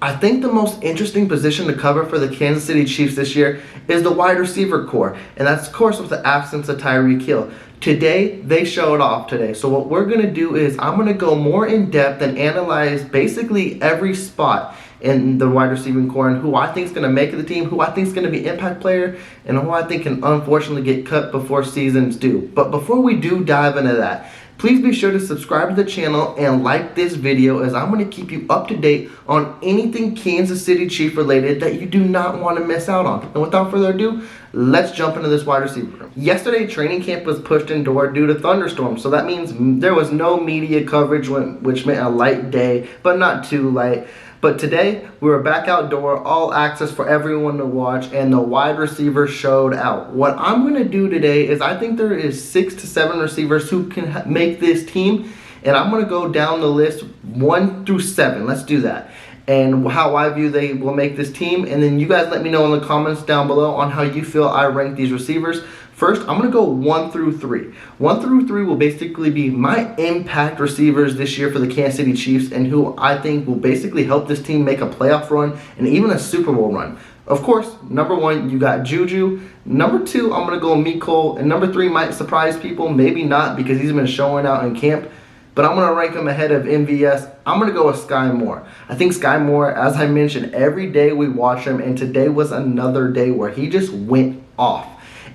I think the most interesting position to cover for the Kansas City Chiefs this year is the wide receiver core, and that's of course with the absence of Tyreek Hill. Today, they showed off today. So what we're going to do is I'm going to go more in depth and analyze basically every spot in the wide receiving core and who I think is going to make the team, who I think is going to be impact player, and who I think can unfortunately get cut before seasons do. But before we do dive into that, please be sure to subscribe to the channel and like this video, as I'm going to keep you up to date on anything Kansas City Chief related that you do not want to miss out on. And without further ado, let's jump into this wide receiver room. Yesterday, training camp was pushed indoor due to thunderstorms, so that means there was no media coverage, which meant a light day, but not too light. But today, we were back outdoor, all access for everyone to watch, and the wide receivers showed out. What I'm going to do today is I think there is 6 to 7 receivers who can make this team, and I'm going to go down the list 1 through 7. Let's do that. And how I view they will make this team, and then you guys let me know in the comments down below on how you feel I rank these receivers. First, I'm going to go 1 through 3. 1 through 3 will basically be my impact receivers this year for the Kansas City Chiefs, and who I think will basically help this team make a playoff run and even a Super Bowl run. Of course, number 1, you got JuJu. Number 2, I'm going to go NIcole. And number 3 might surprise people, maybe not, because he's been showing out in camp. But I'm going to rank him ahead of MVS. I'm going to go with Skye Moore. I think Skye Moore, as I mentioned, every day we watch him, and today was another day where he just went off.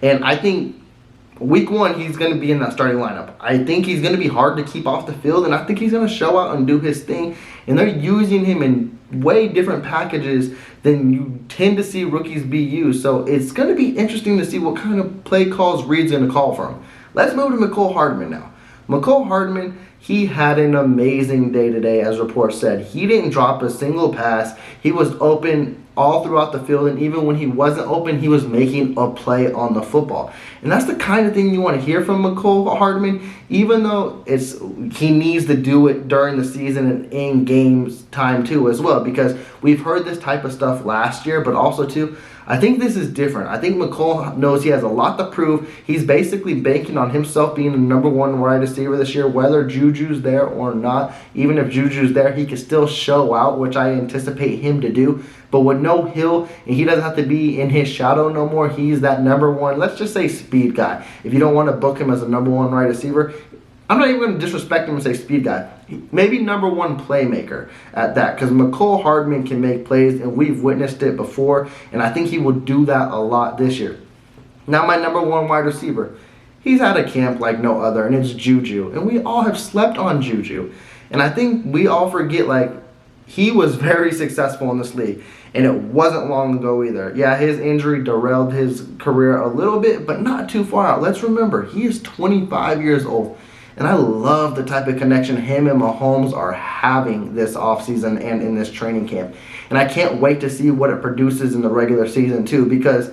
And I think week 1, he's going to be in that starting lineup. I think he's going to be hard to keep off the field, and I think he's going to show out and do his thing. And they're using him in way different packages than you tend to see rookies be used. So it's going to be interesting to see what kind of play calls Reed's going to call for him. Let's move to NIcole Hardman now. NIcole Hardman, he had an amazing day today, as reports said. He didn't drop a single pass. He was open all throughout the field, and even when he wasn't open, he was making a play on the football. And that's the kind of thing you want to hear from NIcole Hardman, even though he needs to do it during the season and in games time too as well, because we've heard this type of stuff last year, but also too, I think this is different. I think NIcole knows he has a lot to prove. He's basically banking on himself being the number 1 wide receiver this year, whether JuJu's there or not. Even if JuJu's there, he can still show out, which I anticipate him to do. But with no Hill, and he doesn't have to be in his shadow no more, he's that number 1, let's just say speed guy. If you don't want to book him as a number 1 wide receiver, I'm not even going to disrespect him and say speed guy. Maybe number 1 playmaker at that, because NIcole Hardman can make plays, and we've witnessed it before, and I think he will do that a lot this year. Now my number 1 wide receiver, he's at a camp like no other, and it's JuJu. And we all have slept on JuJu. And I think we all forget, like, he was very successful in this league, and it wasn't long ago either. Yeah, his injury derailed his career a little bit, but not too far out. Let's remember, he is 25 years old. And I love the type of connection him and Mahomes are having this offseason and in this training camp. And I can't wait to see what it produces in the regular season too, because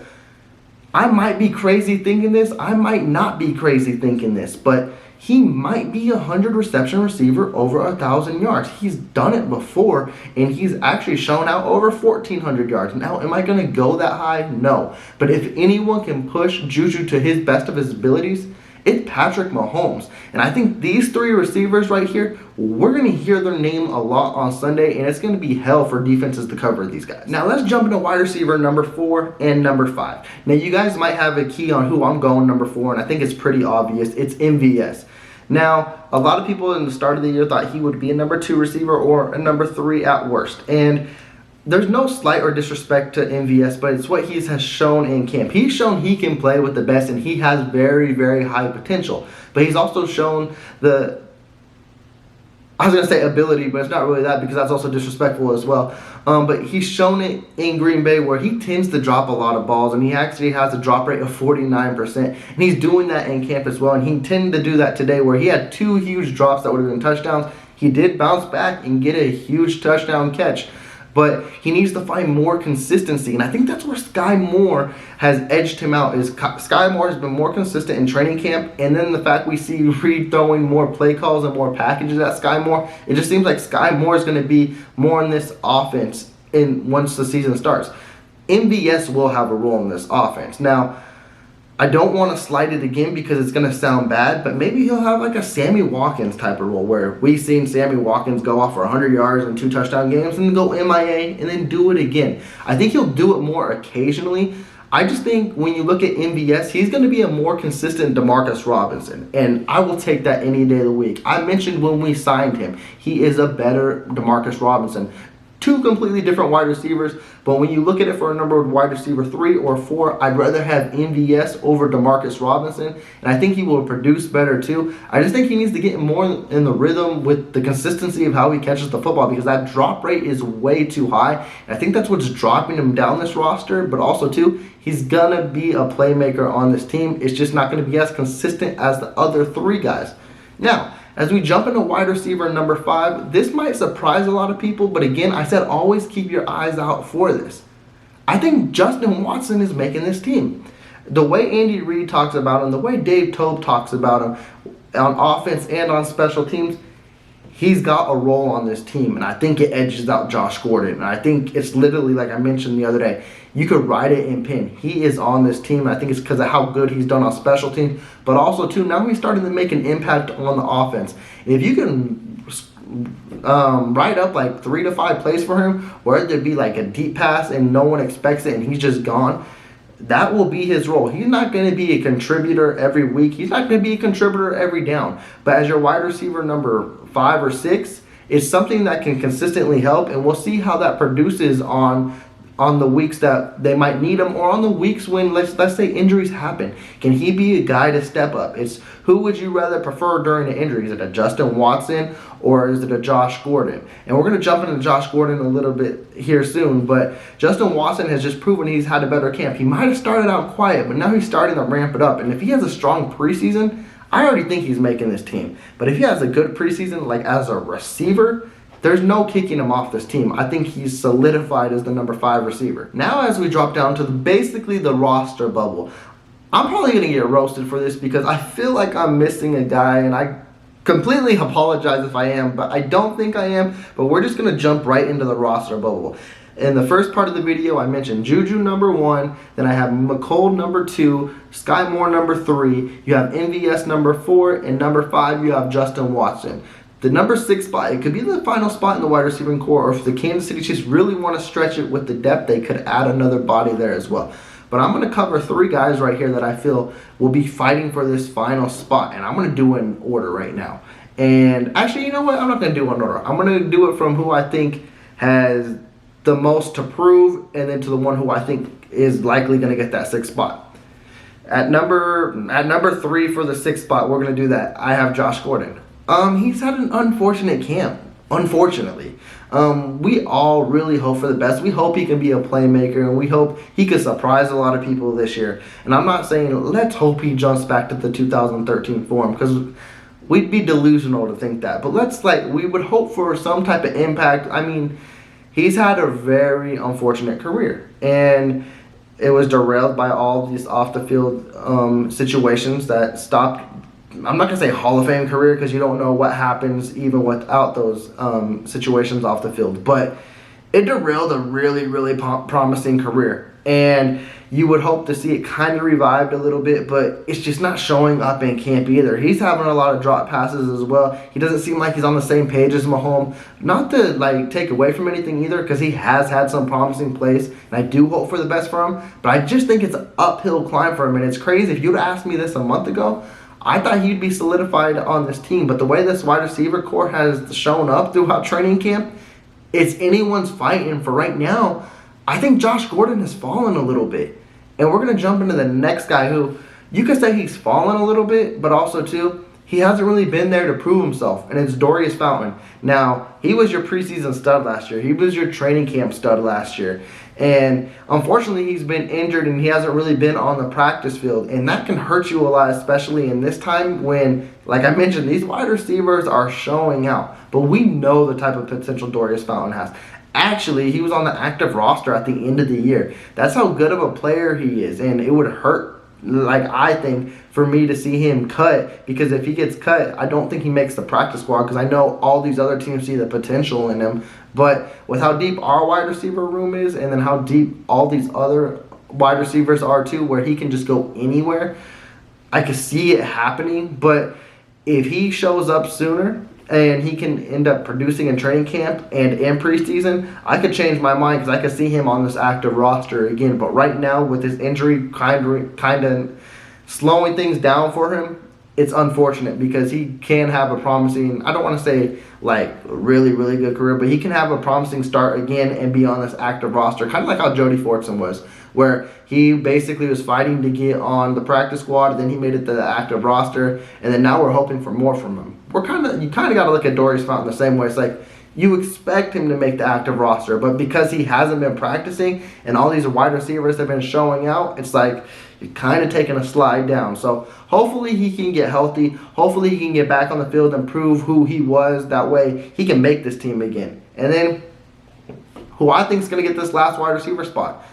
I might be crazy thinking this, I might not be crazy thinking this, but he might be a 100 reception receiver over 1,000 yards. He's done it before, and he's actually shown out over 1,400 yards. Now, am I going to go that high? No. But if anyone can push JuJu to his best of his abilities, it's Patrick Mahomes. And I think these 3 receivers right here, we're going to hear their name a lot on Sunday, and it's going to be hell for defenses to cover these guys. Now let's jump into wide receiver number 4 and number 5. Now you guys might have a key on who I'm going number 4, and I think it's pretty obvious. It's MVS. Now, a lot of people in the start of the year thought he would be a number 2 receiver or a number 3 at worst. And there's no slight or disrespect to MVS, but it's what he has shown in camp. He's shown he can play with the best, and he has very, very high potential. But he's also shown I was going to say ability, but it's not really that, because that's also disrespectful as well. But he's shown it in Green Bay, where he tends to drop a lot of balls, and he actually has a drop rate of 49%. And he's doing that in camp as well, and he tended to do that today, where he had 2 huge drops that would have been touchdowns. He did bounce back and get a huge touchdown catch. But he needs to find more consistency, and I think that's where Skye Moore has edged him out. Skye Moore has been more consistent in training camp, and then the fact we see Reed throwing more play calls and more packages at Skye Moore, it just seems like Skye Moore is going to be more in this offense once the season starts. MVS will have a role in this offense. Now, I don't want to slight it again because it's going to sound bad, but maybe he'll have like a Sammy Watkins type of role where we've seen Sammy Watkins go off for 100 yards and 2 touchdown games and then go MIA and then do it again. I think he'll do it more occasionally. I just think when you look at MVS, he's going to be a more consistent Demarcus Robinson, and I will take that any day of the week. I mentioned when we signed him, he is a better Demarcus Robinson. 2 completely different wide receivers, but when you look at it for a number of wide receiver 3 or 4, I'd rather have MVS over Demarcus Robinson, and I think he will produce better too. I just think he needs to get more in the rhythm with the consistency of how he catches the football, because that drop rate is way too high, and I think that's what's dropping him down this roster. But also too, he's gonna be a playmaker on this team. It's just not gonna be as consistent as the other 3 guys. Now, as we jump into wide receiver number 5, this might surprise a lot of people, but again, I said always keep your eyes out for this. I think Justin Watson is making this team. The way Andy Reid talks about him, the way Dave Toub talks about him on offense and on special teams, he's got a role on this team, and I think it edges out Josh Gordon. And I think it's literally, like I mentioned the other day, you could write it in pen. He is on this team, and I think it's because of how good he's done on special teams, but also, too, now he's starting to make an impact on the offense. And if you can write up like 3 to 5 plays for him, where there'd be like a deep pass and no one expects it and he's just gone, that will be his role. He's not going to be a contributor every week. He's not going to be a contributor every down. But as your wide receiver number 5 or 6, it's something that can consistently help, and we'll see how that produces on the weeks that they might need him, or on the weeks when, let's say, injuries happen. Can he be a guy to step up? It's who would you rather prefer during the injury? Is it a Justin Watson or is it a Josh Gordon? And we're going to jump into Josh Gordon a little bit here soon, but Justin Watson has just proven he's had a better camp. He might have started out quiet, but now he's starting to ramp it up. And if he has a strong preseason, I already think he's making this team. But if he has a good preseason, like as a receiver, there's no kicking him off this team. I think he's solidified as the number 5 receiver. Now as we drop down to basically the roster bubble, I'm probably going to get roasted for this because I feel like I'm missing a guy, and I completely apologize if I am, but I don't think I am. But we're just going to jump right into the roster bubble. In the first part of the video, I mentioned JuJu number 1, then I have NIcole number 2, Skye Moore number 3, you have MVS number 4, and number 5 you have Justin Watson. The number 6 spot, it could be the final spot in the wide receiving core, or if the Kansas City Chiefs really want to stretch it with the depth, they could add another body there as well. But I'm going to cover 3 guys right here that I feel will be fighting for this final spot, and I'm going to do it in order right now. And actually, you know what? I'm not going to do it in order. I'm going to do it from who I think has the most to prove, and then to the one who I think is likely going to get that 6th spot. At number 3 for the 6th spot, we're going to do that. I have Josh Gordon. He's had an unfortunate camp, unfortunately. We all really hope for the best. We hope he can be a playmaker, and we hope he could surprise a lot of people this year. And I'm not saying let's hope he jumps back to the 2013 form, because we'd be delusional to think that. But we would hope for some type of impact. I mean, he's had a very unfortunate career, and it was derailed by all these off-the-field situations that stopped. I'm not going to say Hall of Fame career, because you don't know what happens even without those situations off the field. But it derailed a really, really promising career. And you would hope to see it kind of revived a little bit, but it's just not showing up in camp either. He's having a lot of drop passes as well. He doesn't seem like he's on the same page as Mahomes. Not to take away from anything either, because he has had some promising plays, and I do hope for the best for him. But I just think it's an uphill climb for him, and it's crazy. If you'd asked me this a month ago, I thought he'd be solidified on this team, but the way this wide receiver core has shown up throughout training camp, it's anyone's fight. And for right now, I think Josh Gordon has fallen a little bit. And we're going to jump into the next guy who, you could say he's fallen a little bit, but also too, he hasn't really been there to prove himself, and it's Dorian Fountain. Now, he was your preseason stud last year. He was your training camp stud last year. And unfortunately, he's been injured, and he hasn't really been on the practice field. And that can hurt you a lot, especially in this time when, like I mentioned, these wide receivers are showing out. But we know the type of potential Dorian Fountain has. Actually, he was on the active roster at the end of the year. That's how good of a player he is. And it would hurt, I think, for me to see him cut, because if he gets cut, I don't think he makes the practice squad, because I know all these other teams see the potential in him. But with how deep our wide receiver room is, and then how deep all these other wide receivers are too, where he can just go anywhere. I could see it happening, but if he shows up sooner and he can end up producing in training camp and in preseason, I could change my mind because I could see him on this active roster again. But right now, with his injury kind of slowing things down for him, it's unfortunate because he can have a promising, I don't want to say like really, really good career, but he can have a promising start again and be on this active roster, kind of like how Jody Fortson was, where he basically was fighting to get on the practice squad, then he made it to the active roster, and then now we're hoping for more from him. You kind of got to look at Dorian Fountain the same way. It's like you expect him to make the active roster, but because he hasn't been practicing and all these wide receivers have been showing out, it's like you're kind of taking a slide down. So hopefully he can get healthy. Hopefully he can get back on the field and prove who he was. That way he can make this team again. And then who I think is going to get this last wide receiver spot,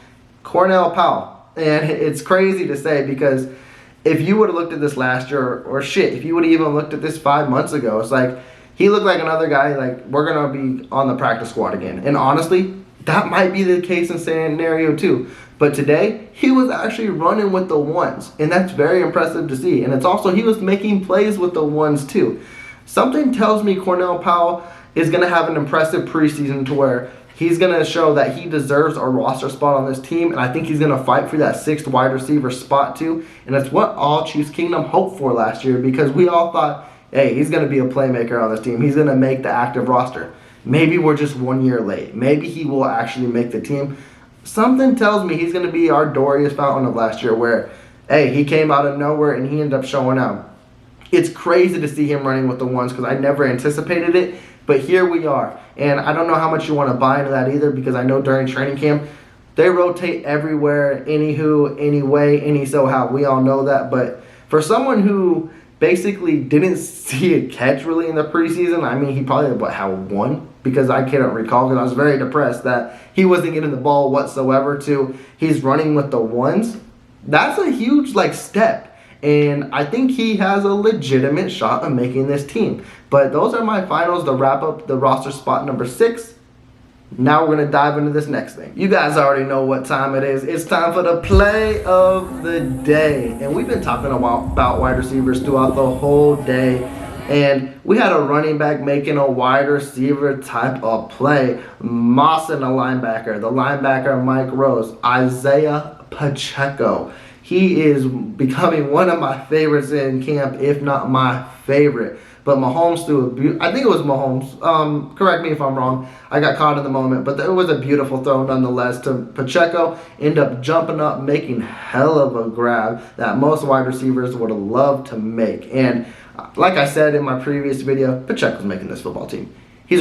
Cornelius Powell. And it's crazy to say because if you would have looked at this last year, or shit, if you would have even looked at this 5 months ago, it's like he looked like another guy, like we're going to be on the practice squad again. And honestly, that might be the case in scenario too. But today, he was actually running with the ones, and that's very impressive to see. And it's also, he was making plays with the ones too. Something tells me Cornelius Powell is going to have an impressive preseason to where he's going to show that he deserves a roster spot on this team, and I think he's going to fight for that 6th wide receiver spot too. And it's what all Chiefs Kingdom hoped for last year because we all thought, hey, he's going to be a playmaker on this team. He's going to make the active roster. Maybe we're just 1 year late. Maybe he will actually make the team. Something tells me he's going to be our Dorian Fountain of last year where, hey, he came out of nowhere and he ended up showing out. It's crazy to see him running with the ones because I never anticipated it, but here we are. And I don't know how much you want to buy into that either because I know during training camp, they rotate everywhere, anywho, anyway, any so how. We all know that, but for someone who basically didn't see a catch really in the preseason, I mean, he probably had one because I can't recall because I was very depressed that he wasn't getting the ball whatsoever to he's running with the ones. That's a huge step, and I think he has a legitimate shot of making this team. But those are my finals to wrap up the roster spot number 6. Now we're going to dive into this next thing. You guys already know what time it is. It's time for the play of the day. And we've been talking about wide receivers throughout the whole day. And we had a running back making a wide receiver type of play. Mossing a linebacker. The linebacker, Mike Rose. Isaiah Pacheco. He is becoming one of my favorites in camp, if not my favorite. But Mahomes threw I think it was Mahomes. Correct me if I'm wrong. I got caught in the moment. But it was a beautiful throw nonetheless to Pacheco. End up jumping up, making hell of a grab that most wide receivers would have loved to make. And like I said in my previous video, Pacheco's making this football team. He's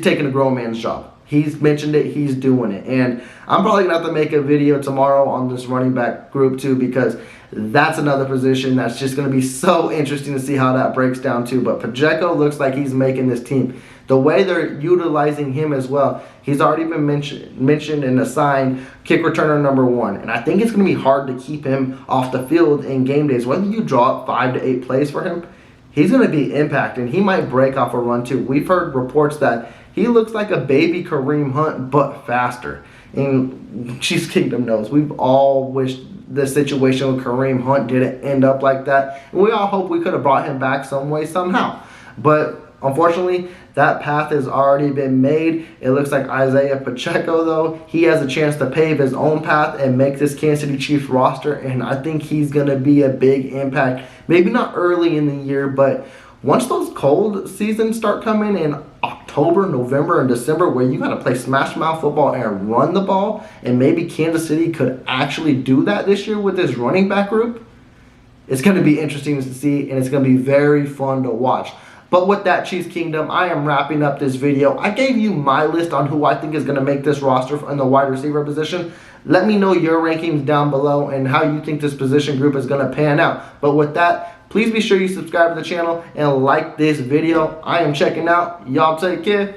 taking a grown man's job. He's mentioned it, he's doing it. And I'm probably going to have to make a video tomorrow on this running back group too because that's another position that's just going to be so interesting to see how that breaks down too. But Pacheco looks like he's making this team. The way they're utilizing him as well, he's already been mentioned and assigned kick returner number 1. And I think it's going to be hard to keep him off the field in game days. Whether you draw up 5 to 8 plays for him, he's going to be impacting. He might break off a run too. We've heard reports that he looks like a baby Kareem Hunt, but faster. And Chiefs Kingdom knows. We've all wished the situation with Kareem Hunt didn't end up like that. And we all hope we could have brought him back some way, somehow. But unfortunately, that path has already been made. It looks like Isaiah Pacheco, though, he has a chance to pave his own path and make this Kansas City Chiefs roster. And I think he's going to be a big impact. Maybe not early in the year, but once those cold seasons start coming in October, November, and December where you got to play smash mouth football and run the ball, and maybe Kansas City could actually do that this year with this running back group, it's going to be interesting to see, and it's going to be very fun to watch. But with that, Chiefs Kingdom, I am wrapping up this video. I gave you my list on who I think is going to make this roster in the wide receiver position. Let me know your rankings down below and how you think this position group is going to pan out. But with that, please be sure you subscribe to the channel and like this video. I am checking out. Y'all take care.